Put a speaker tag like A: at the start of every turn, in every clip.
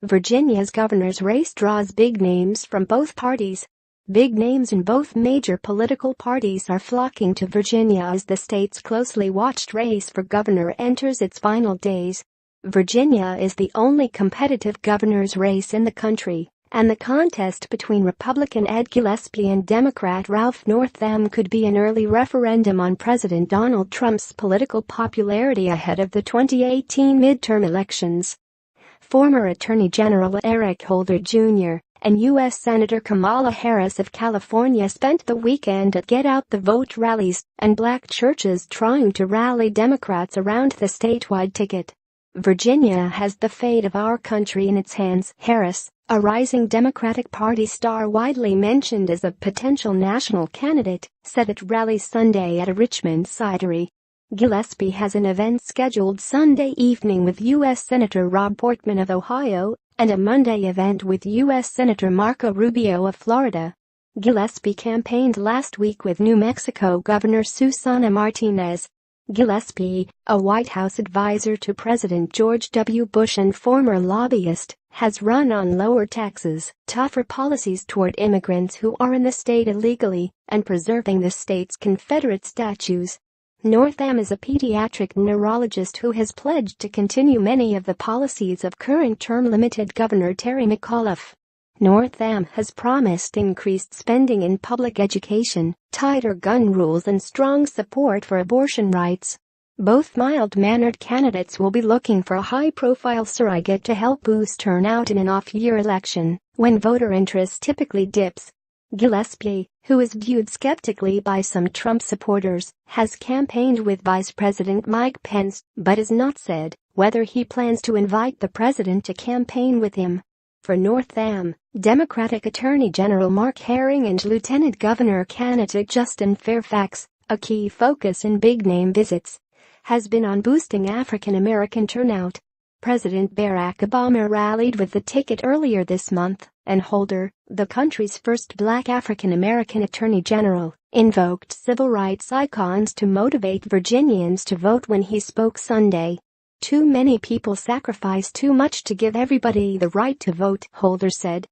A: Virginia's governor's race draws big names from both parties. Big names in both major political parties are flocking to Virginia as the state's closely watched race for governor enters its final days. Virginia is the only competitive governor's race in the country, and the contest between Republican Ed Gillespie and Democrat Ralph Northam could be an early referendum on President Donald Trump's political popularity ahead of the 2018 midterm elections. Former Attorney General Eric Holder Jr. and U.S. Senator Kamala Harris of California spent the weekend at Get Out the Vote rallies and black churches trying to rally Democrats around the statewide ticket. Virginia has the fate of our country in its hands, Harris, a rising Democratic Party star widely mentioned as a potential national candidate, said at rallies Sunday at a Richmond cidery. Gillespie has an event scheduled Sunday evening with U.S. Senator Rob Portman of Ohio and a Monday event with U.S. Senator Marco Rubio of Florida. Gillespie campaigned last week with New Mexico Governor Susana Martinez. Gillespie, a White House advisor to President George W. Bush and former lobbyist, has run on lower taxes, tougher policies toward immigrants who are in the state illegally, and preserving the state's Confederate statues. Northam is a pediatric neurologist who has pledged to continue many of the policies of current term-limited Governor Terry McAuliffe. Northam has promised increased spending in public education, tighter gun rules and strong support for abortion rights. Both mild-mannered candidates will be looking for a high-profile surrogate to help boost turnout in an off-year election, when voter interest typically dips. Gillespie, who is viewed skeptically by some Trump supporters, has campaigned with Vice President Mike Pence, but has not said whether he plans to invite the president to campaign with him. For Northam, Democratic Attorney General Mark Herring and Lieutenant Governor candidate Justin Fairfax, a key focus in big-name visits, has been on boosting African-American turnout. President Barack Obama rallied with the ticket earlier this month, and Holder, the country's first black African-American attorney general, invoked civil rights icons to motivate Virginians to vote when he spoke Sunday. Too many people sacrifice too much to give everybody the right to vote, Holder said.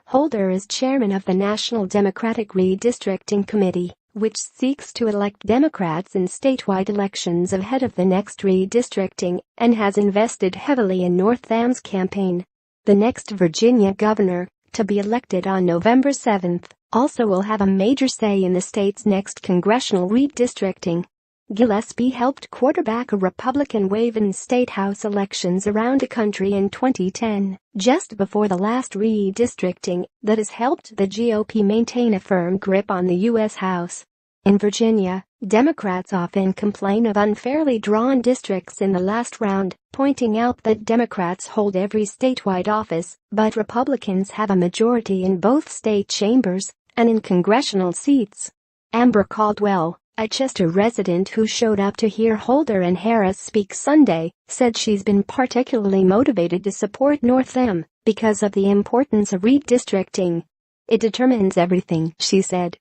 A: Holder is chairman of the National Democratic Redistricting Committee, which seeks to elect Democrats in statewide elections ahead of the next redistricting, and has invested heavily in Northam's campaign. The next Virginia governor, to be elected on November 7, also will have a major say in the state's next congressional redistricting. Gillespie helped quarterback a Republican wave in state house elections around the country in 2010, just before the last redistricting, that has helped the GOP maintain a firm grip on the U.S. House. In Virginia, Democrats often complain of unfairly drawn districts in the last round, pointing out that Democrats hold every statewide office, but Republicans have a majority in both state chambers and in congressional seats. Amber Caldwell, a Chester resident who showed up to hear Holder and Harris speak Sunday, said she's been particularly motivated to support Northam because of the importance of redistricting. "It determines everything," she said.